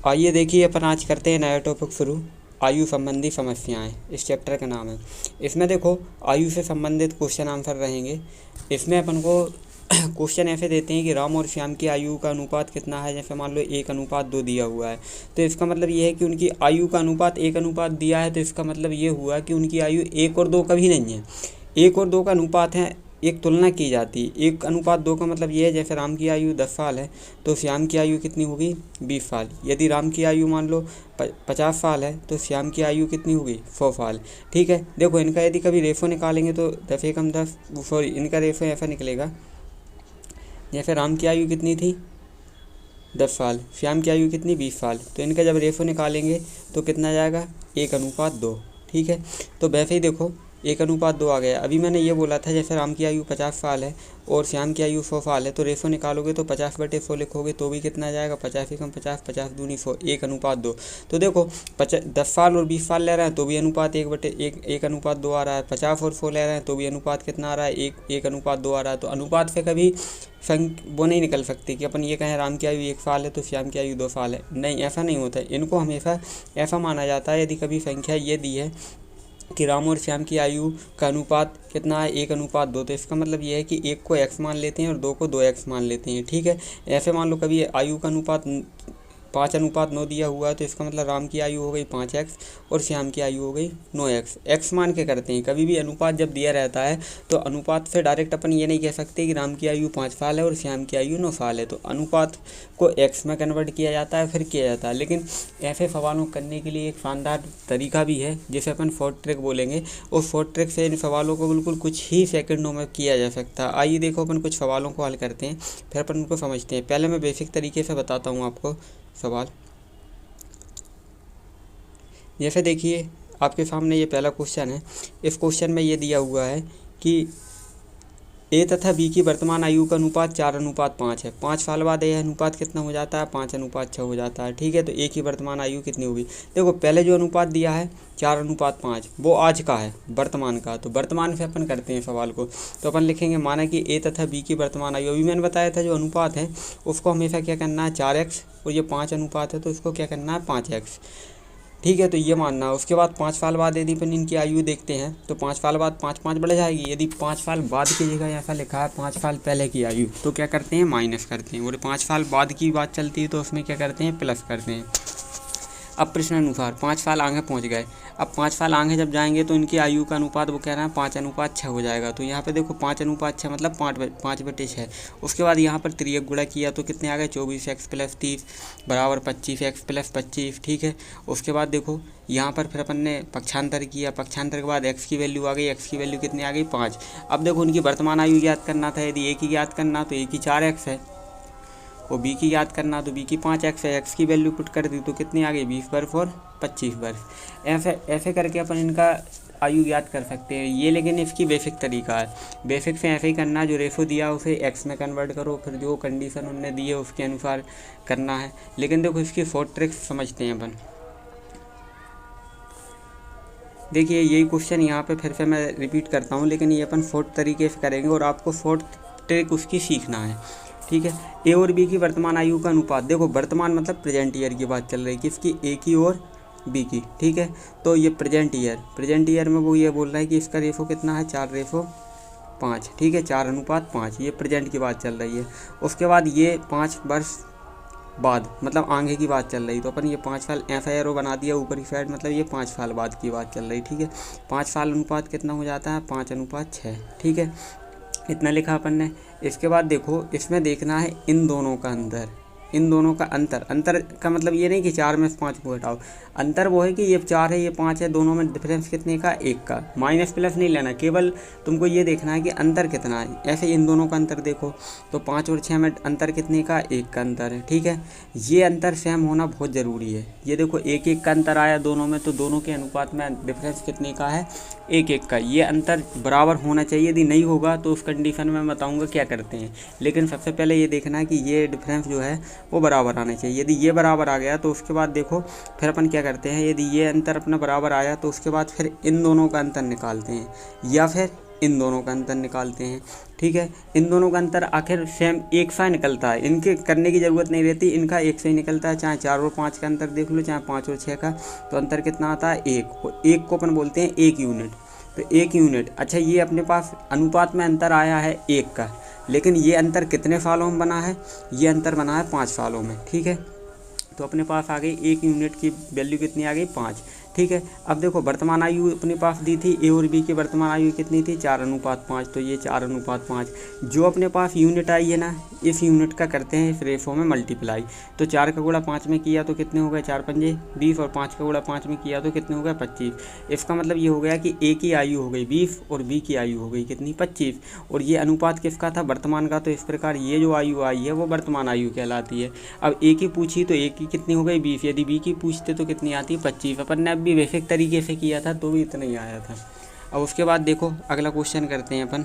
आइए देखिए अपन आज करते हैं नया टॉपिक शुरू, आयु संबंधी समस्याएं। इस चैप्टर का नाम है। इसमें देखो आयु से संबंधित क्वेश्चन आंसर रहेंगे। इसमें अपन को क्वेश्चन ऐसे देते हैं कि राम और श्याम की आयु का अनुपात कितना है। जैसे मान लो 1:2 दिया हुआ है, तो इसका मतलब ये है कि उनकी आयु का अनुपात 1:2 दिया है, तो इसका मतलब ये हुआ कि उनकी आयु 1 और 2 कभी नहीं है। 1 और 2 का अनुपात है, एक तुलना की जाती है। 1:2 का मतलब ये है, जैसे राम की आयु 10 साल है तो श्याम की आयु कितनी होगी 20 साल। यदि राम की आयु मान लो 50 साल है तो श्याम की आयु कितनी होगी 100 साल। ठीक है, देखो इनका यदि कभी रेफो निकालेंगे तो 10 एकम 10, सॉरी इनका रेफो ऐसा निकलेगा। जैसे राम की आयु कितनी थी 10 साल, श्याम की आयु कितनी 20 साल, तो इनका जब रेफो निकालेंगे तो कितना जाएगा 1:2। ठीक है, तो वैसे ही देखो 1:2 आ गया। अभी मैंने ये बोला था जैसे राम की आयु 50 साल है और श्याम की आयु 100 साल है, तो रेफो निकालोगे तो 50/100 लिखोगे तो भी कितना जाएगा 50 एकम 50, 50 दूनी 100, 1:2। तो देखो 10 साल और 20 साल ले रहे हैं तो भी अनुपात 1:2 आ रहा है। 50 और 100 ले रहे हैं तो भी अनुपात कितना आ रहा है 1:2 आ रहा है। तो अनुपात से कभी वो नहीं निकल सकती कि अपन ये कहें राम की आयु 1 साल है तो श्याम की आयु 2 साल है। नहीं, ऐसा नहीं होता है। इनको हमेशा ऐसा माना जाता है, यदि कभी संख्या ये दी है कि राम और श्याम की आयु का अनुपात कितना है 1:2, तो इसका मतलब ये है कि 1 को x मान लेते हैं और 2 को 2x मान लेते हैं। ठीक है, ऐसे मान लो कभी आयु का अनुपात 5:9 दिया हुआ है तो इसका मतलब राम की आयु हो गई 5x और श्याम की आयु हो गई 9x। x मान के करते हैं। कभी भी अनुपात जब दिया रहता है तो अनुपात से डायरेक्ट अपन ये नहीं कह सकते कि राम की आयु 5 साल है और श्याम की आयु 9 साल है, तो अनुपात को x में कन्वर्ट किया जाता है, फिर किया जाता है। लेकिन ऐसे सवालों करने के लिए एक शानदार तरीका भी है जिसे अपन शॉर्ट ट्रिक बोलेंगे, और शॉर्ट ट्रिक से इन सवालों को बिल्कुल कुछ ही सेकंडों में किया जा सकता है। आइए देखो अपन कुछ सवालों को हल करते हैं, फिर अपन उनको समझते हैं। पहले मैं बेसिक तरीके से बताता हूँ आपको सवाल। जैसे देखिए आपके सामने ये पहला क्वेश्चन है। इस क्वेश्चन में ये दिया हुआ है कि ए तथा बी की वर्तमान आयु का अनुपात 4:5 है। 5 साल बाद यह अनुपात कितना हो जाता है 5:6 हो जाता है। ठीक है, तो ए की वर्तमान आयु कितनी होगी। देखो पहले जो अनुपात दिया है 4:5 वो आज का है, वर्तमान का, तो वर्तमान से अपन करते हैं सवाल को। तो अपन लिखेंगे माना कि ए तथा बी की वर्तमान आयु, अभी मैंने बताया था जो अनुपात है उसको हमेशा क्या करना है 4x, और ये 5 अनुपात है तो इसको क्या करना है 5x। ठीक है, तो ये मानना है। उसके बाद 5 साल बाद यदि अपन इनकी आयु देखते हैं तो 5 साल बाद 5 बढ़ जाएगी। यदि 5 साल बाद की जगह ऐसा लिखा है 5 साल पहले की आयु, तो क्या करते हैं माइनस करते हैं, और 5 साल बाद की बात चलती है तो उसमें क्या करते हैं प्लस करते हैं। अब प्रश्नानुसार 5 साल आगे पहुंच गए। अब 5 साल आगे जब जाएंगे तो इनकी आयु का अनुपात वो कह रहे हैं 5:6 हो जाएगा। तो यहाँ पे देखो 5:6 मतलब 5/6। उसके बाद यहाँ पर त्रियक गुणा किया तो कितने आ गए 24x + 30 बराबर 25x + 25। ठीक है, उसके बाद देखो यहाँ पर फिर अपन ने पक्षांतर किया। पक्षांतर के बाद x की वैल्यू आ गई। x की वैल्यू कितनी आ गई 5। अब देखो उनकी वर्तमान आयु ज्ञात करना था। यदि a की ज्ञात करना तो a की 4x है, और बी की याद करना तो बी की 5x है। एक्स की वैल्यू पुट कर दी तो कितनी आ गई 20 वर्ष और 25 वर्ष। ऐसे करके अपन इनका आयु याद कर सकते हैं ये, लेकिन इसकी बेसिक तरीका है। बेसिक से ऐसे ही करना, जो रेशो दिया उसे एक्स में कन्वर्ट करो, फिर जो कंडीशन उनने दी है उसके अनुसार करना है। लेकिन देखो इसकी शॉर्ट ट्रिक्स समझते हैं अपन। देखिए यही क्वेश्चन यहाँ पे फिर से मैं रिपीट करता हूँ, लेकिन ये अपन शॉर्ट तरीके से करेंगे और आपको शॉर्ट ट्रिक उसकी सीखना है। ठीक है, ए और बी की वर्तमान आयु का अनुपात। देखो वर्तमान मतलब प्रेजेंट ईयर की बात चल रही है, किसकी ए की और बी की। ठीक है, तो ये प्रेजेंट ईयर में वो ये बोल रहा है कि इसका रेशो कितना है 4:5। ठीक है, 4:5 ये प्रेजेंट की बात चल रही है। उसके बाद ये 5 वर्ष बाद मतलब आगे की बात चल रही, तो अपन ये 5 साल ऐसा एरो बना दिया ऊपरी साइड, मतलब ये 5 साल बाद की बात चल रही। ठीक है, 5 साल अनुपात कितना हो जाता है 5:6। ठीक है, इतना लिखा अपन ने। इसके बाद देखो इसमें देखना है इन दोनों का अंतर। इन दोनों का अंतर का मतलब ये नहीं कि 4 में से 5 को हटाओ। अंतर वो है कि ये 4 है ये 5 है, दोनों में डिफरेंस कितने का 1 का। माइनस प्लस नहीं लेना, केवल तुमको ये देखना है कि अंतर कितना है। ऐसे इन दोनों का अंतर देखो तो 5 और 6 में अंतर कितने का 1 का अंतर है। ठीक है, ये अंतर सेम होना बहुत ज़रूरी है। ये देखो 1-1 का अंतर आया दोनों में, तो दोनों के अनुपात में डिफरेंस कितने का है 1-1 का। ये अंतर बराबर होना चाहिए। यदि नहीं होगा तो उस कंडीशन में मैं बताऊँगा क्या करते हैं। लेकिन सबसे पहले ये देखना है कि ये डिफरेंस जो है वो बराबर आना चाहिए। यदि ये बराबर आ गया तो उसके बाद देखो फिर अपन क्या करते हैं, यदि ये अंतर अपना बराबर आया तो उसके बाद फिर इन दोनों का अंतर निकालते हैं, या फिर इन दोनों का अंतर निकालते हैं। ठीक है, इन दोनों का अंतर आखिर सेम एक सा निकलता है, इनके करने की ज़रूरत नहीं रहती, इनका एक से ही निकलता है। चाहे 4 और 5 का अंतर देख लो, चाहे 5 और 6 का, तो अंतर कितना आता है 1। और 1 को अपन बोलते हैं 1 यूनिट। तो 1 यूनिट, अच्छा ये अपने पास अनुपात में अंतर आया है 1 का, लेकिन ये अंतर कितने सालों में बना है? ये अंतर बना है 5 सालों में। ठीक है, तो अपने पास आ गई 1 यूनिट की वैल्यू कितनी आ गई? 5। ठीक है, अब देखो वर्तमान आयु अपने पास दी थी, ए और बी की वर्तमान आयु कितनी थी? 4:5। तो ये 4:5 जो अपने पास यूनिट आई है ना, इस यूनिट का करते हैं इस रेशो में मल्टीप्लाई। तो 4 का गुणा 5 में किया तो कितने हो गए? 4 पंजे 20, और 5 का गुणा 5 में किया तो कितने हो गए? 25। इसका मतलब ये हो गया कि ए की आयु हो गई 20 और बी की आयु हो गई कितनी? 25। और ये अनुपात किसका था? वर्तमान का। तो इस प्रकार ये जो आयु आई है वो वर्तमान आयु कहलाती है। अब ए की पूछी तो ए की कितनी हो गई? 20। यदि बी की पूछते तो कितनी आती? 25। अपन ने भी बेसिक तरीके से किया था तो भी इतना ही आया था। अब उसके बाद देखो अगला क्वेश्चन करते हैं अपन।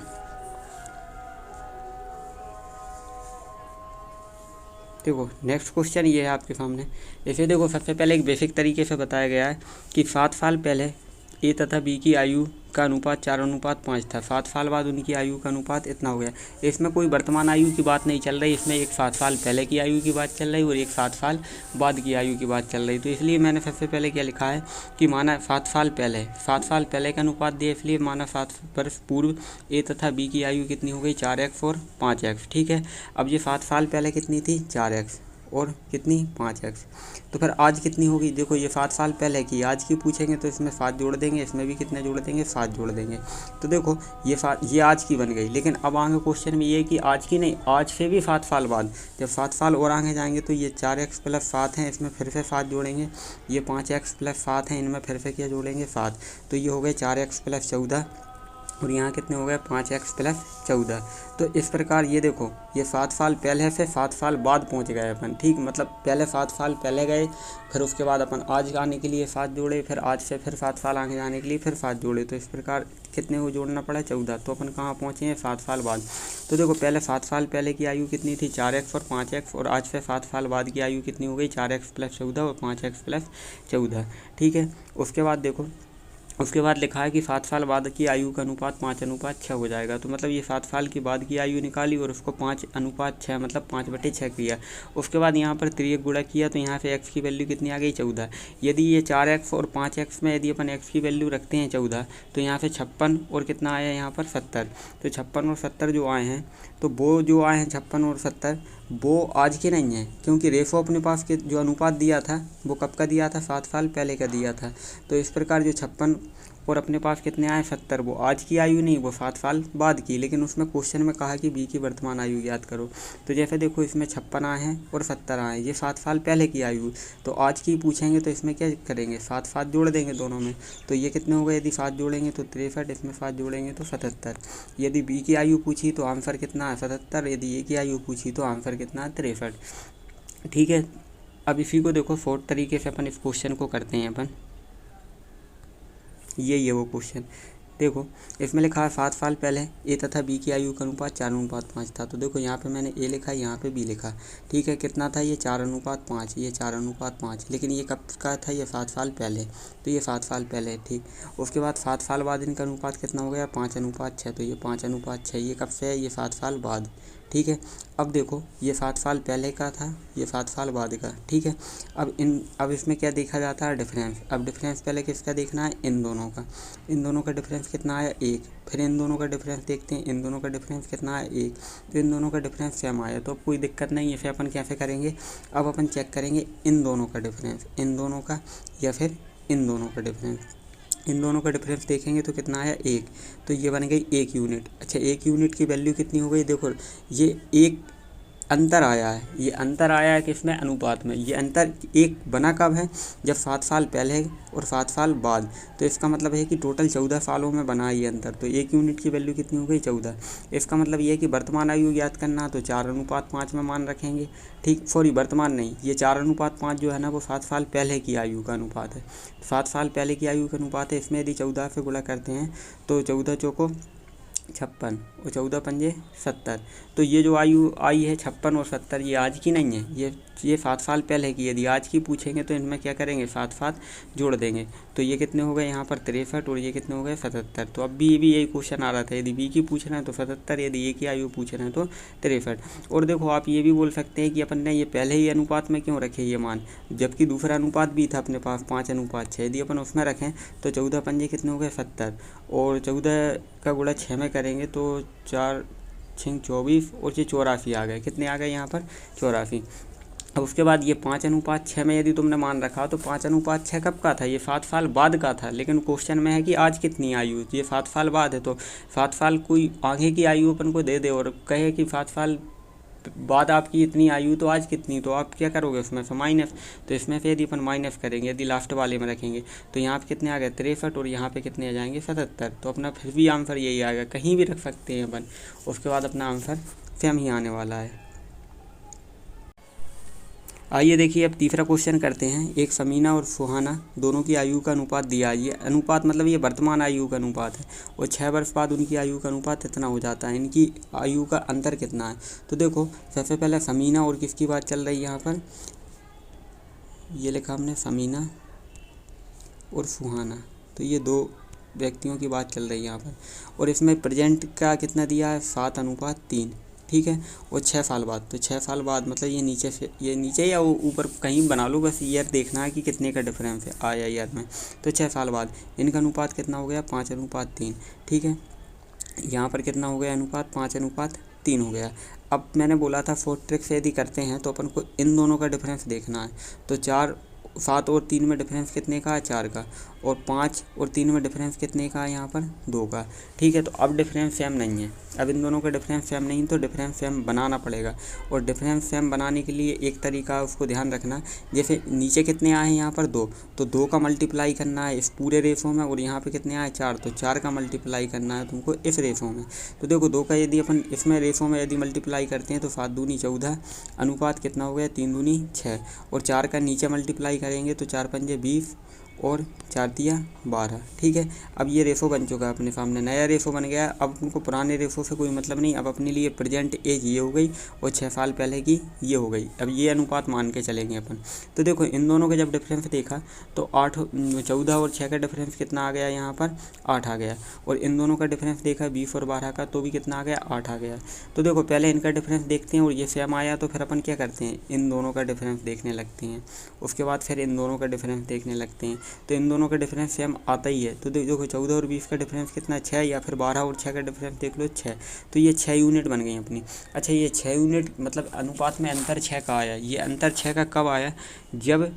देखो नेक्स्ट क्वेश्चन ये है आपके सामने। इसे देखो सबसे पहले एक बेसिक तरीके से बताया गया है कि 7 साल पहले ए तथा बी की आयु का अनुपात 4:5 था। 7 साल बाद उनकी आयु का अनुपात इतना हो गया। इसमें कोई वर्तमान आयु की बात नहीं चल रही, इसमें एक 7 साल पहले की आयु की बात चल रही और एक 7 साल बाद की आयु की बात चल रही। तो इसलिए मैंने सबसे पहले क्या लिखा है कि माना 7 साल पहले का अनुपात दिया, इसलिए माना 7 वर्ष पूर्व ए तथा बी की आयु कितनी हो गई? 4x और 5x। ठीक है, अब ये 7 साल पहले कितनी थी? 4x और कितनी? 5x। तो फिर आज कितनी होगी? देखो ये 7 साल पहले की, आज की पूछेंगे तो इसमें 7 जोड़ देंगे, इसमें भी कितने जोड़ देंगे? 7 जोड़ देंगे। तो देखो ये आज की बन गई। लेकिन अब आगे क्वेश्चन में ये है कि आज की नहीं, आज से भी 7 साल बाद, जब 7 साल और आगे जाएंगे तो ये 4x + 7 हैं, इसमें फिर से 7 जोड़ेंगे। ये 5x + 7 हैं, इनमें फिर से क्या जोड़ेंगे? 7। तो ये हो गए 4x + 14 और यहाँ कितने हो गए? 5x + 14। तो इस प्रकार ये देखो ये 7 साल पहले से 7 साल बाद पहुँच गए अपन। ठीक, मतलब पहले 7 साल पहले गए, फिर उसके बाद अपन आज आने के लिए 7 जोड़े, फिर आज से फिर 7 साल आगे जाने के लिए फिर 7 जोड़े। तो इस प्रकार कितने को जोड़ना पड़ा? 14। तो अपन कहाँ पहुँचे हैं? 7 साल बाद। तो देखो पहले 7 साल पहले की आयु कितनी थी? 4x और 5x, और आज से 7 साल बाद की आयु कितनी हो गई? 4x + 14 और 5x + 14। ठीक है, उसके बाद देखो उसके बाद लिखा है कि 7 साल बाद की आयु का अनुपात 5:6 हो जाएगा। तो मतलब ये 7 साल के बाद की आयु निकाली और उसको 5:6 मतलब 5/6 किया। उसके बाद यहाँ पर तिर्यक गुणा किया तो यहाँ से x की वैल्यू कितनी आ गई? 14। यदि ये 4x और 5x में यदि अपन x की वैल्यू रखते हैं 14, तो यहाँ से 56 और कितना आया यहाँ पर? 70। तो 56 और 70 जो आए हैं, तो वो जो आए हैं 56 और 70 वो आज के नहीं है, क्योंकि रेशो अपने पास के जो अनुपात दिया था वो कब का दिया था? 7 साल पहले का दिया था। तो इस प्रकार जो 56 और अपने पास कितने आए? 70, वो आज की आयु नहीं, वो 7 साल बाद की। लेकिन उसमें क्वेश्चन में कहा कि बी की वर्तमान आयु याद करो। तो जैसे देखो इसमें 56 आए हैं और 70 आए हैं, ये 7 साल पहले की आयु। तो आज की पूछेंगे तो इसमें क्या करेंगे? 7 जोड़ देंगे दोनों में। तो ये कितने हो गए? यदि 7 जोड़ेंगे तो 63, इसमें 7 जोड़ेंगे तो 77। यदि बी की आयु पूछी तो आंसर कितना है? 77। यदि ए की आयु पूछी तो आंसर कितना है? 63। ठीक है, अब इसी को देखो 4 तरीके से अपन इस क्वेश्चन को करते हैं अपन। यही है वो क्वेश्चन। देखो इसमें लिखा है 7 साल पहले ए तथा बी की आयु का अनुपात 4:5 था। तो देखो यहाँ पे मैंने ए लिखा, यहाँ पे बी लिखा। ठीक है, कितना था? ये 4:5, ये 4:5। लेकिन ये कब का था? ये 7 साल पहले। तो ये 7 साल पहले। ठीक, उसके बाद 7 साल बाद इनका अनुपात कितना हो गया? 5:6। तो ये 5:6, ये कब से है? ये 7 साल बाद। ठीक है, अब देखो ये 7 साल पहले का था, ये 7 साल बाद का। ठीक है, अब इसमें क्या देखा जाता है? डिफरेंस। अब डिफरेंस पहले किसका देखना है? इन दोनों का। इन दोनों का डिफरेंस कितना आया? 1। फिर इन दोनों का डिफरेंस देखते हैं, इन दोनों का डिफरेंस कितना है? 1। तो इन दोनों का डिफरेंस सेम आया, तो अब कोई दिक्कत नहीं है। फिर अपन कैसे करेंगे? अब अपन चेक करेंगे इन दोनों का डिफरेंस, इन दोनों का या फिर इन दोनों का डिफरेंस। इन दोनों का डिफरेंस देखेंगे तो कितना आया? 1। तो ये बन गई 1 यूनिट। अच्छा, 1 यूनिट की वैल्यू कितनी हो गई? देखो ये एक अंतर आया है, ये अंतर आया है किसमें? अनुपात में। ये अंतर एक बना कब है? जब 7 साल पहले और 7 साल बाद। तो इसका मतलब है कि टोटल 14 सालों में बना ये अंतर। तो 1 यूनिट की वैल्यू कितनी हो गई? 14। इसका मतलब ये है कि वर्तमान आयु ज्ञात करना, तो 4:5 में मान रखेंगे। ठीक, सॉरी वर्तमान नहीं, ये 4:5 जो है ना वो 7 साल पहले की आयु का अनुपात है। 7 साल पहले की आयु का अनुपात है। इसमें यदि 14 से गुणा करते हैं तो 14 चौको 56 और 14 पंजे 70। तो ये जो आयु आई है 56 और 70, ये आज की नहीं है, ये 7 साल पहले की। यदि आज की पूछेंगे तो इनमें क्या करेंगे, 7 जोड़ देंगे। तो ये कितने हो गए यहाँ पर 63 और ये कितने हो गए 77। तो अब भी यही क्वेश्चन आ रहा था, यदि बी की पूछ रहे हैं तो 77, यदि ए की आयु पूछ रहे हैं तो 63। और देखो आप ये भी बोल सकते हैं कि अपन ने ये पहले ही अनुपात में क्यों रखे ये मान, जबकि दूसरा अनुपात भी था अपने पास 5:6। यदि अपन उसमें रखें तो 14 पंजे कितने हो गए 70, और 14 का गुणा 6 में करेंगे तो 4 6 24 और ये 84 आ गए। कितने आ गए यहाँ पर 84। अब उसके बाद ये 5:6 में यदि तुमने मान रखा तो 5:6 कब का था, ये 7 साल बाद का था। लेकिन क्वेश्चन में है कि आज कितनी आयु, ये 7 साल बाद है। तो 7 साल कोई आगे की आयु अपन को दे दे और कहे कि 7 साल बाद आपकी इतनी आयु, तो आज कितनी, तो आप क्या करोगे उसमें से माइनस। तो इसमें से यदि अपन माइनस करेंगे, यदि लास्ट वाले में रखेंगे तो यहाँ पे कितने आ गए 63 और यहाँ पे कितने आ जाएंगे 77। तो अपना फिर भी आंसर यही आएगा, कहीं भी रख सकते हैं अपन, उसके बाद अपना आंसर सेम ही आने वाला है। आइए देखिए अब तीसरा क्वेश्चन करते हैं। एक समीना और सुहाना दोनों की आयु का अनुपात दिया है। ये अनुपात मतलब ये वर्तमान आयु का अनुपात है, और 6 वर्ष बाद उनकी आयु का अनुपात इतना हो जाता है। इनकी आयु का अंतर कितना है। तो देखो सबसे पहले समीना और किसकी बात चल रही है, यहाँ पर ये लिखा हमने समीना और सुहाना, तो ये 2 व्यक्तियों की बात चल रही है यहाँ पर। और इसमें प्रेजेंट का कितना दिया है 7:3, ठीक है। और 6 साल बाद, तो 6 साल बाद मतलब ये नीचे से, ये नीचे या ऊपर कहीं बना लो, बस ईयर देखना है कि कितने का डिफरेंस है आया ईयर में। तो 6 साल बाद इनका अनुपात कितना हो गया 5:3, ठीक है। यहाँ पर कितना हो गया अनुपात 5:3 हो गया। अब मैंने बोला था 4 ट्रिक से यदि करते हैं तो अपन को इन दोनों का डिफरेंस देखना है। तो 7 और 3 में डिफरेंस कितने का है 4 का, और 5 और 3 में डिफरेंस कितने का है यहाँ पर 2 का, ठीक है। तो अब डिफरेंस सेम नहीं है, अब इन दोनों का डिफरेंस सेम नहीं, तो डिफरेंस सेम बनाना पड़ेगा। और डिफरेंस सेम बनाने के लिए एक तरीका उसको ध्यान रखना, जैसे नीचे कितने आए हैं यहाँ पर 2, तो 2 का मल्टीप्लाई करना है इस पूरे रेशो में, और यहाँ पे कितने आए 4, तो 4 का मल्टीप्लाई करना है तुमको इस रेशो में। तो देखो 2 का यदि अपन इसमें रेशो में यदि मल्टीप्लाई करते हैं तो 7 दूनी 14, अनुपात कितना हो गया 3 दूनी 6, और 4 का नीचे मल्टीप्लाई करेंगे तो 4 पंजे 20 और 4 दिया 12, ठीक है। अब ये रेशो बन चुका है अपने सामने, नया रेशो बन गया। अब उनको पुराने रेशो से कोई मतलब नहीं, अब अपने लिए प्रेजेंट एज ये हो गई और 6 साल पहले की ये हो गई। अब ये अनुपात मान के चलेंगे अपन। तो देखो इन दोनों के जब डिफरेंस देखा तो 14 और 6 का डिफरेंस कितना आ गया यहाँ पर 8 आ गया, और इन दोनों का डिफरेंस देखा 20 और 12 का, तो भी कितना आ गया 8 आ गया। तो देखो पहले इनका डिफरेंस देखते हैं और ये सेम आया तो फिर अपन क्या करते हैं इन दोनों का डिफरेंस देखने लगते हैं, उसके बाद फिर इन दोनों का डिफरेंस देखने लगते हैं। तो इन दोनों का डिफरेंस सेम आता ही है। तो देखो 14 और 20 का डिफरेंस कितना 6, या फिर 12 और 6 का डिफरेंस देख लो 6, तो ये 6 यूनिट बन गई अपनी। अच्छा ये 6 यूनिट मतलब अनुपात में अंतर 6 का आया। ये अंतर 6 का कब आया, जब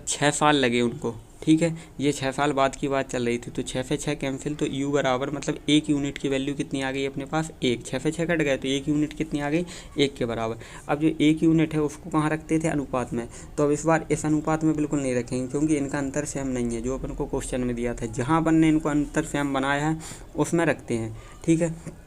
6 साल लगे उनको, ठीक है। ये 6 साल बाद की बात चल रही थी। तो 6 से 6 कैंसिल, तो u बराबर मतलब 1 यूनिट की वैल्यू कितनी आ गई अपने पास 1, 6 से 6 कट गए तो 1 यूनिट कितनी आ गई 1 के बराबर। अब जो 1 यूनिट है उसको कहाँ रखते थे अनुपात में, तो अब इस बार इस अनुपात में बिल्कुल नहीं रखेंगे क्योंकि इनका अंतर सेम नहीं है जो अपन को क्वेश्चन में दिया था। जहाँ अपन ने इनको अंतर सेम बनाया है उसमें रखते हैं, ठीक है।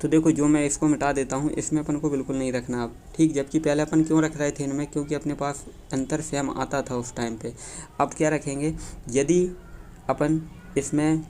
तो देखो जो मैं इसको मिटा देता हूँ, इसमें अपन को बिल्कुल नहीं रखना अब, ठीक। जबकि पहले अपन क्यों रख रहे थे इनमें, क्योंकि अपने पास अंतर सेम आता था उस टाइम पे। अब क्या रखेंगे, यदि अपन इसमें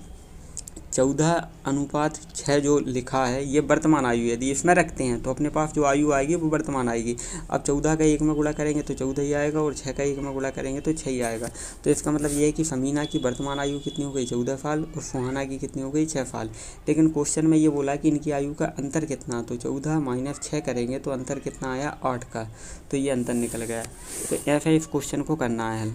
14:6 जो लिखा है ये वर्तमान आयु, यदि इसमें रखते हैं तो अपने पास जो आयु आएगी वो वर्तमान आएगी। अब 14 का 1 में गुणा करेंगे तो 14 ही आएगा, और 6 का 1 में गुणा करेंगे तो 6 ही आएगा। तो इसका मतलब ये है कि समीना की वर्तमान आयु कितनी हो गई 14 साल, और सुहाना की कितनी हो गई 6 साल। लेकिन क्वेश्चन में ये बोला कि इनकी आयु का अंतर कितना, तो 14 - 6 करेंगे तो अंतर कितना आया 8 का, तो ये अंतर निकल गया। तो ऐसे इस क्वेश्चन को करना है हल।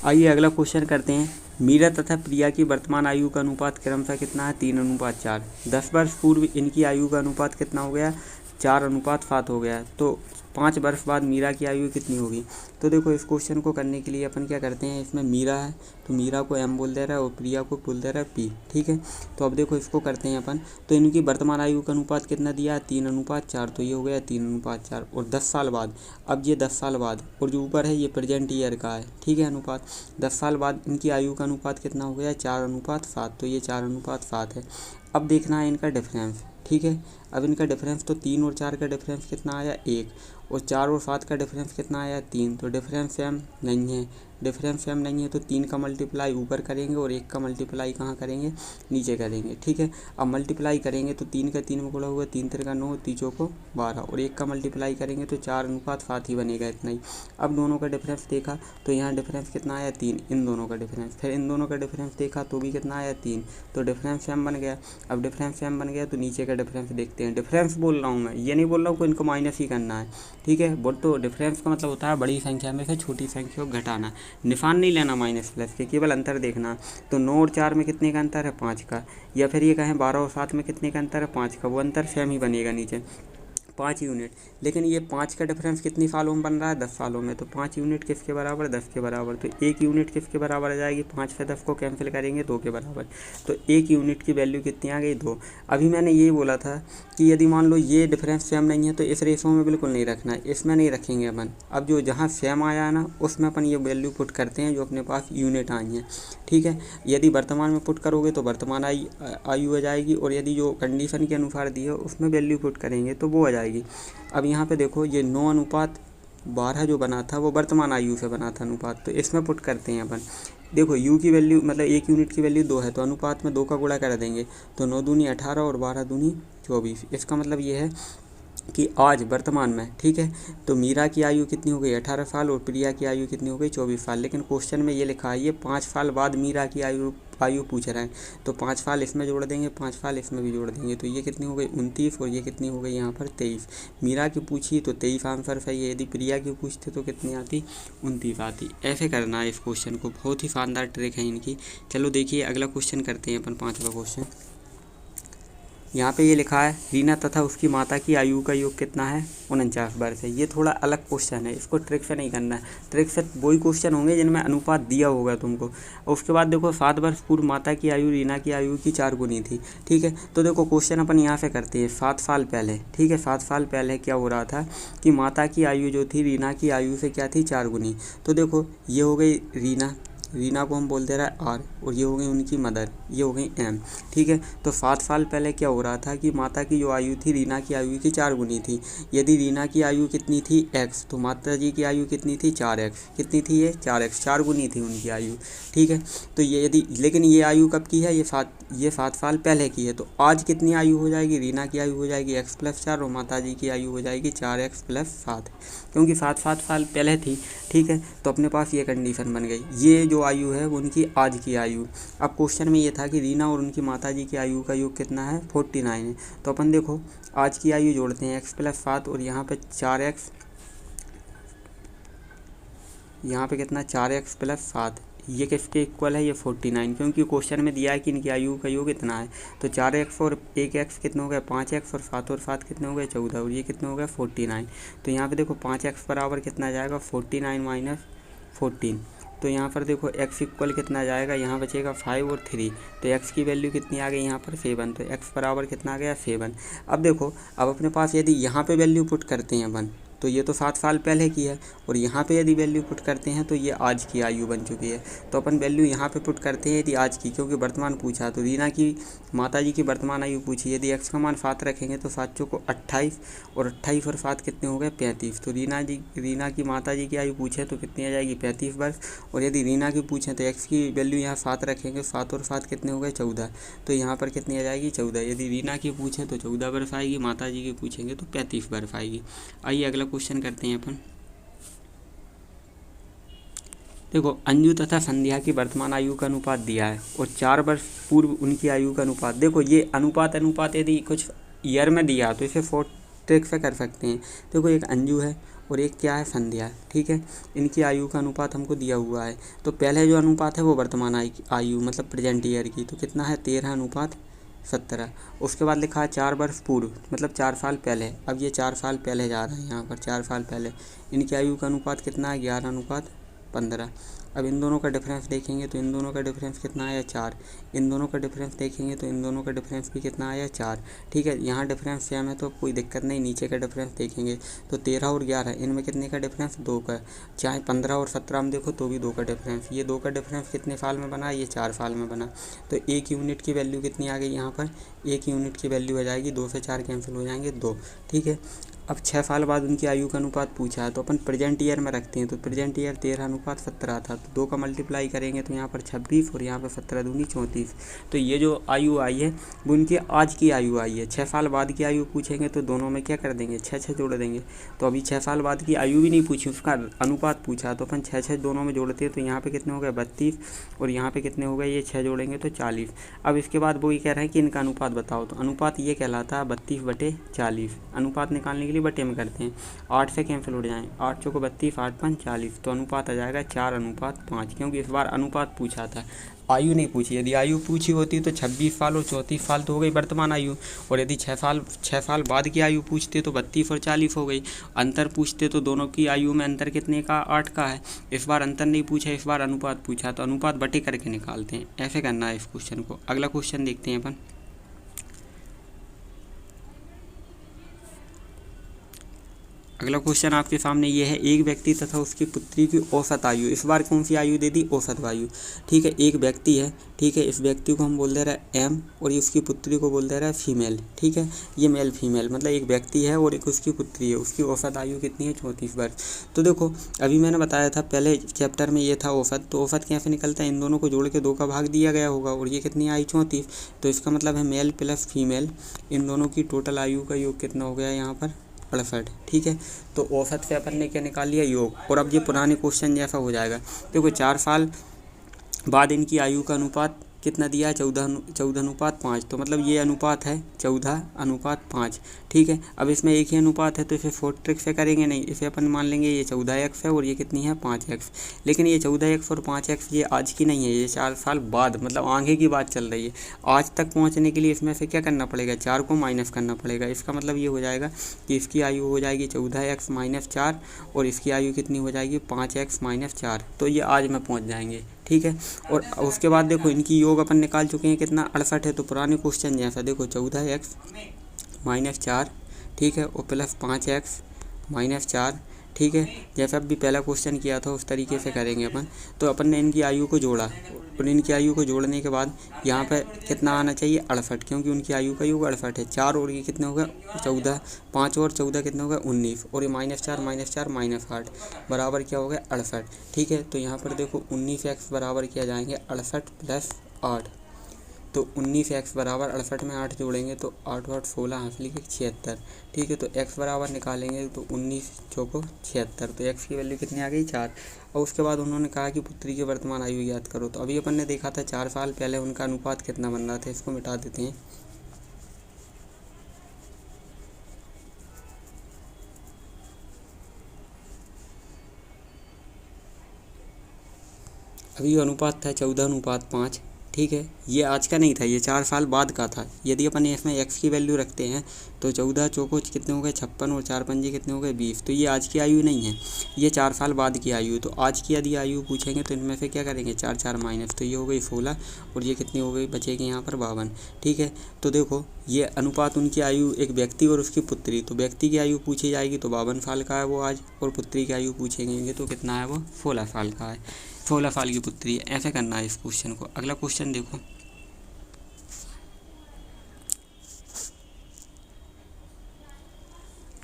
आइए अगला क्वेश्चन करते हैं। मीरा तथा प्रिया की वर्तमान आयु का अनुपात क्रमशः कितना है 3:4। 10 वर्ष पूर्व इनकी आयु का अनुपात कितना हो गया 4:7 हो गया। तो 5 वर्ष बाद मीरा की आयु कितनी होगी। तो देखो इस क्वेश्चन को करने के लिए अपन क्या करते हैं, इसमें मीरा है तो मीरा को m बोल दे रहा है और प्रिया को बोल दे रहा है p, ठीक है। तो अब देखो इसको करते हैं अपन। तो इनकी वर्तमान आयु का अनुपात कितना दिया 3:4, तो ये हो गया 3:4। और 10 साल बाद, अब ये 10 साल बाद, और जो ऊपर है ये प्रेजेंट ईयर का है, ठीक है अनुपात। 10 साल बाद इनकी आयु का अनुपात कितना हो गया 4:7, तो ये 4:7 है। अब देखना है इनका डिफरेंस, ठीक है। अब इनका डिफरेंस तो 3 और 4 का डिफरेंस कितना आया 1, और 4 और 7 का डिफरेंस कितना आया 3, तो डिफरेंस सेम नहीं है। डिफरेंस सेम नहीं है तो 3 का मल्टीप्लाई ऊपर करेंगे और 1 का मल्टीप्लाई कहाँ करेंगे, नीचे करेंगे। ठीक है, अब मल्टीप्लाई करेंगे तो 3 का 3 में गुणा हुआ, 3 3 का 9, 3 चौको 12 और 1 का मल्टीप्लाई करेंगे तो 4:7 ही बनेगा, इतना ही। अब दोनों का डिफरेंस देखा तो यहाँ डिफरेंस कितना आया, 3, इन दोनों का डिफरेंस। फिर इन दोनों का डिफरेंस देखा तो भी कितना आया, 3, तो डिफरेंस सेम बन गया। अब डिफरेंस सेम बन गया तो नीचे का डिफरेंस देखते हैं। डिफरेंस बोल रहा हूँ मैं, ये नहीं बोल रहा हूँ कि इनको माइनस ही करना है। ठीक है, बोल तो डिफरेंस का मतलब होता है बड़ी संख्या में से छोटी संख्या को घटाना, निशान नहीं लेना माइनस प्लस के, केवल अंतर देखना। तो 9 और 4 में कितने का अंतर है, 5 का। या फिर ये कहें 12 और 7 में कितने का अंतर है, 5 का, वो अंतर सेम ही बनेगा नीचे, 5 यूनिट। लेकिन ये 5 का डिफरेंस कितनी सालों में बन रहा है, 10 सालों में। तो 5 यूनिट किसके बराबर, 10 के बराबर। तो 1 यूनिट किसके बराबर आ जाएगी, 5 से 10 को कैंसिल करेंगे 2 के बराबर। तो 1 यूनिट की वैल्यू कितनी आ गई, 2। अभी मैंने ये बोला था कि यदि मान लो ये डिफरेंस सेम नहीं है तो इस रेशो में बिल्कुल नहीं रखना है, इसमें नहीं रखेंगे अपन। अब जो जहाँ सेम आया है ना उसमें अपन ये वैल्यू पुट करते हैं जो अपने पास यूनिट आई हैं। ठीक है, यदि वर्तमान में पुट करोगे तो वर्तमान आयु आ जाएगी, और यदि जो कंडीशन के अनुसार दी है उसमें वैल्यू पुट करेंगे तो वो आ जाएगी। अब यहाँ पे देखो ये 9:12 जो बना था वो वर्तमान आयु से बना था अनुपात, तो इसमें पुट करते हैं अपन। देखो u की वैल्यू मतलब 1 यूनिट की वैल्यू 2 है तो अनुपात में 2 का गुणा कर देंगे, तो 9 दूनी 18 और 12 दूनी 24। इसका मतलब ये है कि आज वर्तमान में, ठीक है, तो मीरा की आयु कितनी हो गई, 18 साल, और प्रिया की आयु कितनी हो गई, 24 साल। लेकिन क्वेश्चन में ये लिखा है ये 5 साल बाद मीरा की आयु पूछ रहे हैं, तो 5 साल इसमें जोड़ देंगे, 5 साल इसमें भी जोड़ देंगे, तो ये कितनी हो गई 29, और ये कितनी हो गई यहाँ पर 23। मीरा की पूछी तो 23 आंसर सही है, यदि प्रिया की पूछते तो कितनी आती, 29 आती। ऐसे करना है इस क्वेश्चन को, बहुत ही शानदार ट्रिक है इनकी। चलो देखिए अगला क्वेश्चन करते हैं अपन, 5वां क्वेश्चन। यहाँ पे ये लिखा है रीना तथा उसकी माता की आयु का योग कितना है, 49 वर्ष है। ये थोड़ा अलग क्वेश्चन है, इसको ट्रिक से नहीं करना है। ट्रिक से वही क्वेश्चन होंगे जिनमें अनुपात दिया होगा तुमको। और उसके बाद देखो 7 वर्ष पूर्व माता की आयु रीना की आयु की 4 गुनी थी। ठीक है, तो देखो क्वेश्चन अपन यहाँ से करते हैं 7 साल पहले। ठीक है, 7 साल पहले क्या हो रहा था कि माता की आयु जो थी रीना की आयु से क्या थी, 4 गुनी। तो देखो ये हो गई रीना को हम बोल दे रहा है आर, और ये हो गई उनकी मदर, ये हो गई एम। ठीक है, तो 7 साल पहले क्या हो रहा था कि माता की जो आयु थी रीना की आयु की 4 गुनी थी। यदि रीना की आयु कितनी थी, एक्स, तो माता जी की आयु कितनी थी, 4x। कितनी थी ये, 4x, 4 गुनी थी उनकी आयु। ठीक है, तो ये यदि, लेकिन ये आयु कब की है, ये 7 साल पहले की है। तो आज कितनी आयु हो जाएगी, रीना की आयु हो जाएगी x + 4, और माता जी की आयु हो जाएगी 4x + 7, क्योंकि 7 साल पहले थी। ठीक है, तो अपने पास ये कंडीशन बन गई। ये जो आयु है वो उनकी आज की आयु। अब क्वेश्चन में ये था कि रीना और उनकी माता जी की आयु का योग कितना है, 49 है। तो अपन देखो आज की आयु जोड़ते हैं x + 7, और यहाँ पे 4x, यहाँ पे कितना 4x + 7, ये किसके इक्वल है, ये 49, क्योंकि क्वेश्चन में दिया है कि इनकी आयु का योग इतना है। तो 4x और 1x कितने हो गए, 5x, और 7 और 7 कितने हो गए, 14, और ये कितने हो गए 49। तो यहाँ पे देखो 5x बराबर कितना जाएगा, 49 - 14। तो यहाँ पर देखो x इक्वल कितना जाएगा, यहाँ बचेगा 5 और 3, तो x की वैल्यू कितनी आ गई यहाँ पर 7, तो x बराबर कितना आ गया 7। अब देखो अब अपने पास यदि यहाँ पे वैल्यू पुट करते हैं अपन, तो ये तो 7 साल पहले की है, और यहाँ पे यदि वैल्यू पुट करते हैं तो ये आज की आयु बन चुकी है। तो अपन वैल्यू यहाँ पे पुट करते हैं यदि आज की, क्योंकि वर्तमान पूछा, तो रीना की माता जी की वर्तमान आयु पूछी। यदि x का मान 7 रखेंगे तो 7 चौको 28, और 28 और 7 कितने हो गए 35। तो रीना की माता जी की आयु पूछे तो कितनी आ जाएगी 35 वर्ष, और यदि रीना की पूछें तो x की वैल्यू यहाँ 7 रखेंगे, 7 और 7 कितने हो गए 14, तो यहाँ पर कितनी आ जाएगी 14। यदि रीना की पूछें तो 14 वर्ष आएगी, माता जी की पूछेंगे तो 35 वर्ष आएगी। आइए अगला क्वेश्चन करते हैं अपन। देखो अंजू तथा संध्या की वर्तमान आयु का अनुपात दिया है, और 4 वर्ष पूर्व उनकी आयु का अनुपात। देखो ये अनुपात यदि कुछ ईयर में दिया तो इसे 4 ट्रिक से कर सकते हैं। देखो एक अंजू है और एक क्या है, संध्या। ठीक है, इनकी आयु का अनुपात हमको दिया हुआ है। तो पहले जो अनुपात है वो वर्तमान आयु मतलब प्रेजेंट ईयर की, तो कितना है 13:17। उसके बाद लिखा है 4 वर्ष पूर्व मतलब 4 साल पहले। अब ये 4 साल पहले जा रहा है, यहाँ पर 4 साल पहले इनकी आयु का अनुपात कितना है, 11:15। अब इन दोनों का डिफरेंस देखेंगे तो इन दोनों का डिफरेंस कितना आया, 4। इन दोनों का डिफरेंस देखेंगे तो इन दोनों का डिफरेंस भी कितना आया, 4। ठीक है, यहाँ डिफरेंस सेम है तो कोई दिक्कत नहीं। नीचे का डिफरेंस देखेंगे तो 13 और 11, इनमें कितने का डिफरेंस, 2 का। चाहे 15 और 17 में देखो तो भी 2 का डिफरेंस। ये 2 का डिफरेंस कितने साल में बना, ये 4 साल में बना। तो 1 यूनिट की वैल्यू कितनी आ गई यहाँ पर, 1 यूनिट की वैल्यू आ जाएगी, 2 से 4 कैंसिल हो जाएंगे 2। ठीक है, अब 6 साल बाद उनकी आयु का अनुपात पूछा है तो अपन प्रेजेंट ईयर में रखते हैं। तो प्रेजेंट ईयर 13:17 था, तो 2 का मल्टीप्लाई करेंगे तो यहाँ पर 26 और यहाँ पर 17 दूनी 34। तो ये जो आयु आई है वो उनकी आज की आयु आई है। 6 साल बाद की आयु पूछेंगे तो दोनों में क्या कर देंगे, 6 जोड़ देंगे। तो अभी 6 साल बाद की आयु भी नहीं पूछी, उसका अनुपात पूछा, तो अपन 6 दोनों में जोड़ते हैं तो यहाँ पे कितने हो गए 32 और यहाँ पे कितने हो गए, ये 6 जोड़ेंगे तो 40। अब इसके बाद वो ये कह रहे हैं कि इनका अनुपात बताओ। तो अनुपात ये कहलाता है 32/40। अनुपात निकालने के लिए बटे में करते हैं, 8 से कैंसिल उड़ जाएँ, 8 चौको 32, 8 5 40। तो अनुपात आ जाएगा 4:5, क्योंकि इस बार अनुपात पूछा था, आयु नहीं पूछी। यदि आयु पूछी होती तो 26 साल और 34 साल तो हो गई वर्तमान आयु, और यदि 6 साल बाद की आयु पूछते तो 32 और 40 हो गई। अंतर पूछते तो दोनों की आयु में अंतर कितने का, 8 का है। इस बार अंतर नहीं पूछा, इस बार अनुपात पूछा, तो अनुपात बटे करके निकालते हैं। ऐसे करना है इस क्वेश्चन को। अगला क्वेश्चन देखते हैं अपन। अगला क्वेश्चन आपके सामने ये है, एक व्यक्ति तथा उसकी पुत्री की औसत आयु। इस बार कौन सी आयु दे दी, औसत आयु। ठीक है, एक व्यक्ति है, ठीक है, इस व्यक्ति को हम बोल दे रहे हैं एम और ये उसकी पुत्री को बोल दे रहा है फीमेल। ठीक है, ये मेल फीमेल मतलब एक व्यक्ति है और एक उसकी पुत्री है, उसकी औसत आयु कितनी है, 34 वर्ष। तो देखो अभी मैंने बताया था पहले चैप्टर में ये था औसत, तो औसत कैसे निकलता है, इन दोनों को जोड़ के 2 का भाग दिया गया होगा और ये कितनी आई 34। तो इसका मतलब है मेल प्लस फीमेल, इन दोनों की टोटल आयु का योग कितना हो गया यहाँ पर 68। ठीक है, तो औसत से अपन ने क्या निकाल लिया, योग। और अब ये पुराने क्वेश्चन जैसा हो जाएगा। देखो 4 साल बाद इनकी आयु का अनुपात कितना दिया है, 14:5। तो मतलब ये अनुपात है 14:5। ठीक है, अब इसमें एक ही अनुपात है तो इसे 4 ट्रिक से करेंगे नहीं, इसे अपन मान लेंगे ये 14x है और ये कितनी है 5x। लेकिन ये 14x और 5x ये आज की नहीं है, ये 4 साल बाद मतलब आगे की बात चल रही है। आज तक पहुंचने के लिए इसमें से क्या करना पड़ेगा, 4 को माइनस करना पड़ेगा। इसका मतलब ये हो जाएगा कि इसकी आयु हो जाएगी 14x - 4 और इसकी आयु कितनी हो जाएगी 5x - 4। तो ये आज में पहुँच जाएंगे। ठीक है, और उसके बाद देखो इनकी योग अपन निकाल चुके हैं कितना 68 है। तो पुराने क्वेश्चन जैसा देखो 14x - 4, ठीक है, और प्लस 5x - 4। ठीक है, जैसा अभी पहला क्वेश्चन किया था उस तरीके से करेंगे अपन। तो अपन ने इनकी आयु को जोड़ा और इनकी आयु को जोड़ने के बाद यहाँ पे कितना आना चाहिए 68, क्योंकि उनकी आयु का योग 68 है। 4 और ये कितने हो गए 14, 5 और 14 कितने हो गए 19, और ये -4 - 4 -8 बराबर क्या हो गया 68। ठीक है, तो यहाँ पर देखो 19x बराबर क्या जाएंगे 68 + 8। तो 19x बराबर 68 में 8 जोड़ेंगे तो 8 8 16 हासिल के 76। ठीक है, तो x बराबर निकालेंगे तो 19 चौको 76। तो x की वैल्यू कितनी आ गई 4। और उसके बाद उन्होंने कहा कि पुत्री की वर्तमान आयु याद करो। तो अभी अपन ने देखा था 4 साल पहले उनका अनुपात कितना बन रहा था, इसको मिटा देते हैं। अभी अनुपात था 14:5। ठीक है, ये आज का नहीं था, ये 4 साल बाद का था। यदि अपन इसमें x की वैल्यू रखते हैं तो 14 चौको कितने हो गए 56 और 4 पंजे कितने हो गए 20। तो ये आज की आयु नहीं है, ये 4 साल बाद की आयु। तो आज की यदि आयु पूछेंगे तो इनमें से क्या करेंगे 4 4 माइनस, तो ये हो गई 16 और ये कितनी हो गई बचेगी यहाँ पर 52। ठीक है, तो देखो ये अनुपात उनकी आयु, एक व्यक्ति और उसकी पुत्री, तो व्यक्ति की आयु पूछी जाएगी तो 52 साल का है वो आज, और पुत्री की आयु पूछेंगे तो कितना है वो 16 साल का है, 16 साल की पुत्री है। ऐसे करना है इस क्वेश्चन को। अगला क्वेश्चन देखो।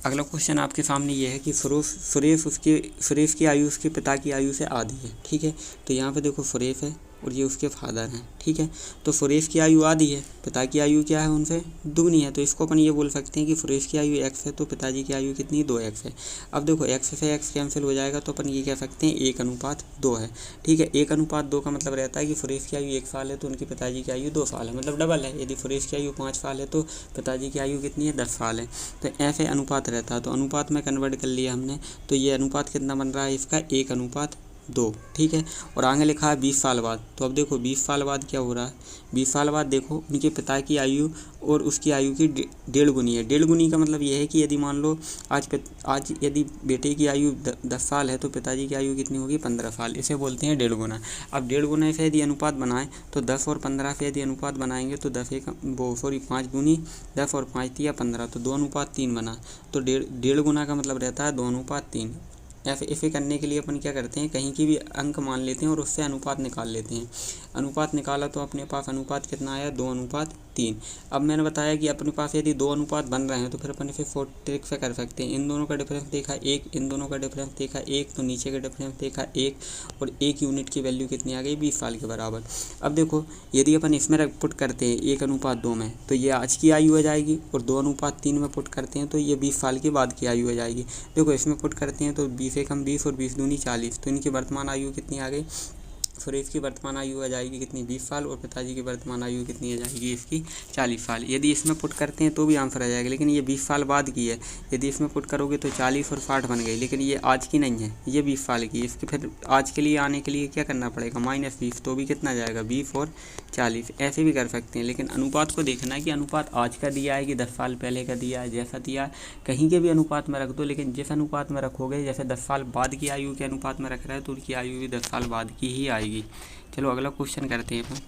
अगला क्वेश्चन आपके सामने ये है कि सुरेश की आयु उसके पिता की आयु से आधी है। ठीक है, तो यहाँ पे देखो सुरेश है और ये उसके फादर हैं। ठीक है, तो सुरेश की आयु आधी है, पिता की आयु क्या है उनसे दुगनी है। तो इसको अपन ये बोल सकते हैं कि सुरेश की आयु x है तो पिताजी की आयु कितनी 2x है। अब देखो x से x कैंसिल हो जाएगा तो अपन ये कह सकते हैं 1:2 है। ठीक है, 1:2 का मतलब रहता है कि सुरेश की आयु 1 साल है तो उनके पिताजी की आयु 2 साल है, मतलब डबल है। यदि सुरेश की आयु 5 साल है तो पिताजी की आयु कितनी है 10 साल है। तो ऐसे अनुपात रहता है, तो अनुपात में कन्वर्ट कर लिया हमने। तो ये अनुपात कितना बन रहा है इसका 1:2। ठीक है, और आगे लिखा है 20 साल बाद। तो अब देखो 20 साल बाद क्या हो रहा है, 20 साल बाद देखो उनके पिता की आयु और उसकी आयु की 1.5 गुनी है। 1.5 गुनी का मतलब ये है कि यदि मान लो आज यदि बेटे की आयु 10 साल है तो पिताजी की आयु कितनी होगी 15 साल, इसे बोलते हैं 1.5 गुना। अब 1.5 गुना से यदि अनुपात बनाएं तो 10 और 15 से यदि अनुपात बनाएंगे तो 5 दूनी 10 और 5 दिया 15, तो 2:3 बना। तो 1.5 गुना का मतलब रहता है 2:3। ऐसे करने के लिए अपन क्या करते हैं, कहीं की भी अंक मान लेते हैं और उससे अनुपात निकाल लेते हैं। अनुपात निकाला तो अपने पास अनुपात कितना आया 2:3। 3। अब मैंने बताया कि अपने पास यदि दो अनुपात बन रहे हैं तो फिर अपन इसे 4 ट्रिक से कर सकते हैं। इन दोनों का डिफरेंस देखा 1, इन दोनों का डिफरेंस देखा 1, तो नीचे का डिफरेंस देखा 1 और 1 यूनिट की वैल्यू कितनी आ गई 20 साल के बराबर। अब देखो यदि अपन इसमें पुट करते हैं 1:2 में तो ये आज की आयु हो जाएगी, और 2:3 में पुट करते हैं तो ये 20 साल के बाद की आयु हो जाएगी। देखो इसमें पुट करते हैं तो 20 एकम 20 और 20 दूनी 40, तो इनकी वर्तमान आयु कितनी आ गई, सुरेश की वर्तमान आयु आ जाएगी कितनी 20 साल, और पिताजी की वर्तमान आयु कितनी आ जाएगी इसकी 40 साल। यदि इसमें पुट करते हैं तो भी आंसर आ जाएगा, लेकिन ये 20 साल बाद की है। यदि इसमें पुट करोगे तो 40 और 60 बन गई, लेकिन ये आज की नहीं है, ये 20 साल की। इसके फिर आज के लिए आने के लिए क्या करना पड़ेगा, -20, तो भी कितना जाएगा 20 और 40। ऐसे भी कर सकते हैं, लेकिन अनुपात को देखना है कि अनुपात आज का दिया है कि 10 साल पहले का दिया है। जैसा दिया है कहीं के भी अनुपात में रख दो, लेकिन जिस अनुपात में रखोगे, जैसे 10 साल बाद की आयु के अनुपात में रख रहा है तो उनकी आयु भी 10 साल बाद की ही आएगी। चलो अगला क्वेश्चन करते हैं अपन।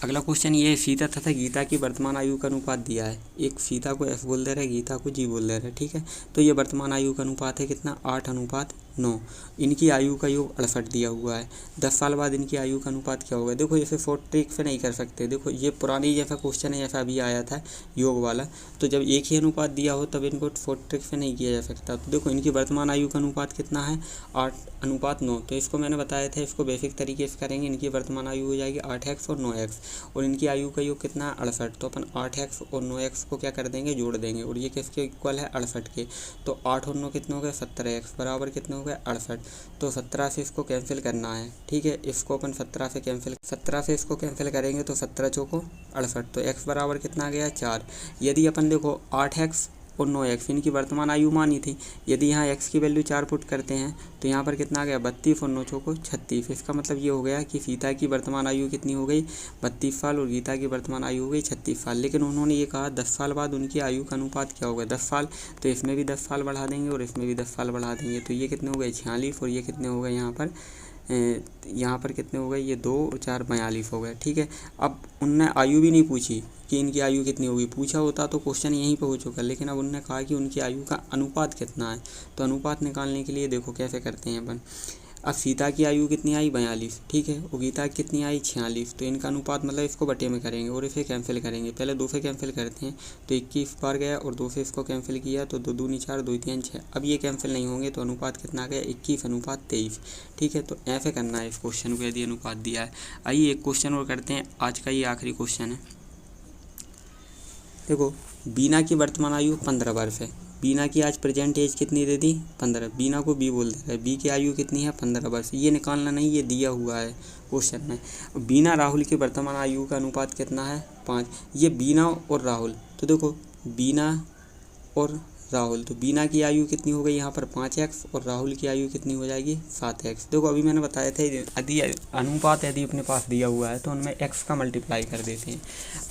अगला क्वेश्चन ये है, सीता तथा गीता की वर्तमान आयु का अनुपात दिया है। एक सीता को F बोल दे रहा है, गीता को G बोल दे रहा है, ठीक है। तो ये वर्तमान आयु का अनुपात है कितना 8:9। इनकी आयु का योग 68 दिया हुआ है। 10 साल बाद इनकी आयु का अनुपात क्या होगा। देखो इसे 4 ट्रिक से नहीं कर सकते। देखो ये पुरानी जैसा क्वेश्चन है जैसा अभी आया था योग वाला, तो जब एक ही अनुपात दिया हो तब इनको 4 ट्रिक से नहीं किया जा सकता। तो देखो इनकी वर्तमान आयु का अनुपात कितना है 8:9। तो इसको मैंने बताया था, इसको बेसिक तरीके से करेंगे। इनकी वर्तमान आयु हो जाएगी 8x और 9x, और इनकी आयु का योग कितना है 68। तो अपन 8x और 9x को क्या कर देंगे, जोड़ देंगे, और ये किसके इक्वल है 68 के। तो 8 और 9 कितने हो गए 17x बराबर कितने हो गए 68। तो 17 से इसको कैंसिल करना है, ठीक है। इसको अपन 17 से इसको कैंसिल करेंगे तो 17 चौको 68। तो x बराबर कितना आ गया 4। यदि अपन देखो 8x और 9x इनकी वर्तमान आयु मानी थी, यदि यहाँ x की वैल्यू 4 पुट करते हैं तो यहाँ पर कितना आ गया 32 और 9 चौको 36। इसका मतलब ये हो गया कि सीता की वर्तमान आयु कितनी हो गई 32 साल और गीता की वर्तमान आयु हो गई 36 साल। लेकिन उन्होंने ये कहा 10 साल बाद उनकी आयु का अनुपात क्या होगा 10 साल। तो इसमें भी 10 साल बढ़ा देंगे और इसमें भी 10 साल बढ़ा देंगे, तो ये कितने हो गए 46, और ये कितने हो गए यहाँ पर कितने हो गए, ये 2 और 4 42 हो गए, ठीक है। अब उनने आयु भी नहीं पूछी कि इनकी आयु कितनी होगी, पूछा होता तो क्वेश्चन यहीं पे हो चुका, लेकिन अब उन्होंने कहा कि उनकी आयु का अनुपात कितना है। तो अनुपात निकालने के लिए देखो कैसे करते हैं अपन। अब सीता की आयु कितनी आई 42, ठीक है, और गीता की कितनी आई 46। तो इनका अनुपात मतलब इसको बटे में करेंगे और इसे कैंसिल करेंगे। पहले 2 से कैंसिल करते हैं तो 21 बार गया, और 2 से इसको कैंसिल किया तो 2 दूनी 4 2 3 6। अब ये कैंसिल नहीं होंगे तो अनुपात कितना आ गया 21:23, ठीक है। तो ऐसे करना है इस क्वेश्चन को यदि अनुपात दिया है। आइए एक क्वेश्चन और करते हैं, आज का ये आखिरी क्वेश्चन है। देखो बीना की वर्तमान आयु 15 वर्ष है। बीना की आज प्रेजेंट एज कितनी दे दी 15। बीना को बी बोल दे रहा है, बी की आयु कितनी है 15 वर्ष। ये निकालना नहीं, ये दिया हुआ है क्वेश्चन में। बीना राहुल की वर्तमान आयु का अनुपात कितना है 5। ये बीना और राहुल, तो देखो बीना और राहुल, तो बीना की आयु कितनी हो गई यहाँ पर 5x और राहुल की आयु कितनी हो जाएगी 7x। देखो अभी मैंने बताया था यदि अनुपात यदि अपने पास दिया हुआ है तो उनमें x का मल्टीप्लाई कर देते हैं।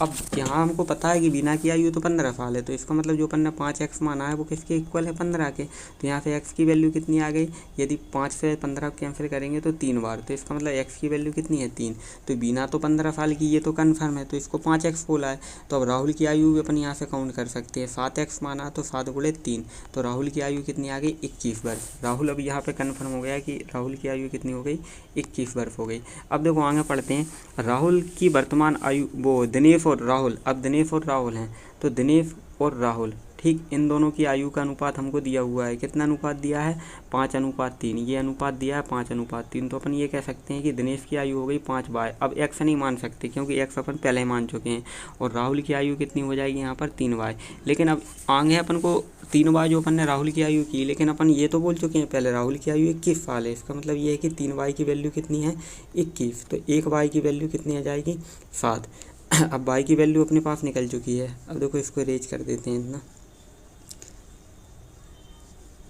अब यहाँ हमको पता है कि बीना की आयु तो 15 साल है, तो इसका मतलब जो अपन ने 5x माना है वो किसके इक्वल है 15 के। तो यहाँ से x की वैल्यू कितनी आ गई, यदि 5 से 15 कैंसिल करेंगे तो 3 बार, तो इसका मतलब x की वैल्यू कितनी है 3। तो बीना तो 15 साल की, ये तो कन्फर्म है, तो इसको 5x बोला है। तो अब राहुल की आयु भी अपन यहाँ से काउंट कर सकते हैं, 7x माना तो 7 गुणे 3, तो राहुल की आयु कितनी आ गई 21 वर्ष। राहुल अभी यहाँ पे कन्फर्म हो गया कि राहुल की आयु कितनी हो गई 21 वर्ष हो गई। अब देखो आगे पढ़ते हैं, राहुल की वर्तमान आयु वो दिनेश और राहुल। अब दिनेश और राहुल हैं, तो दिनेश और राहुल, ठीक, इन दोनों की आयु का अनुपात हमको दिया हुआ है। कितना अनुपात दिया है 5:3। ये अनुपात दिया है 5:3। तो अपन ये कह सकते हैं कि दिनेश की आयु हो गई 5/। अब x नहीं मान सकते क्योंकि x अपन पहले ही मान चुके हैं, और राहुल की आयु कितनी हो जाएगी यहाँ पर 3/। लेकिन अब आगे अपन को 3/, जो अपन ने राहुल की आयु की, लेकिन अपन ये तो बोल चुके हैं पहले राहुल की आयु 21 साल है। इसका मतलब ये है कि 3/, की वैल्यू कितनी है 21। तो 1/, की वैल्यू कितनी आ जाएगी 7। अब y की वैल्यू अपने पास निकल चुकी है। अब देखो इसको इरेज कर देते हैं इतना।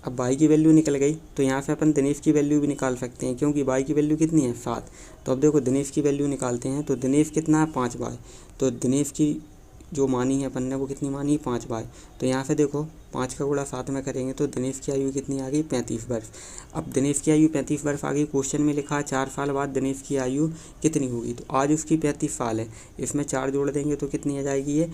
अब y की वैल्यू निकल गई, तो यहाँ से अपन दिनेश की वैल्यू भी निकाल सकते हैं क्योंकि y की वैल्यू कितनी है 7। तो अब देखो दिनेश की वैल्यू निकालते हैं, तो दिनेश कितना है 5/। तो दिनेश की जो मानी है अपन ने वो कितनी मानी 5/। तो यहाँ से देखो 5 का गुणा 7 में करेंगे तो दिनेश की आयु कितनी आ गई 35 वर्ष। अब दिनेश की आयु 35 वर्ष आ गई। क्वेश्चन में लिखा है 4 साल बाद दिनेश की आयु कितनी होगी, तो आज उसकी 35 साल है, इसमें 4 जोड़ देंगे तो कितनी आ जाएगी ये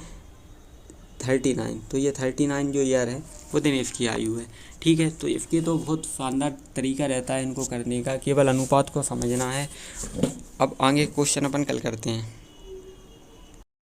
39। तो ये 39 जो ईयर है वो दिनेश की आयु है, ठीक है। तो इसके तो बहुत शानदार तरीका रहता है इनको करने का, केवल अनुपात को समझना है। अब आगे क्वेश्चन अपन कल करते हैं।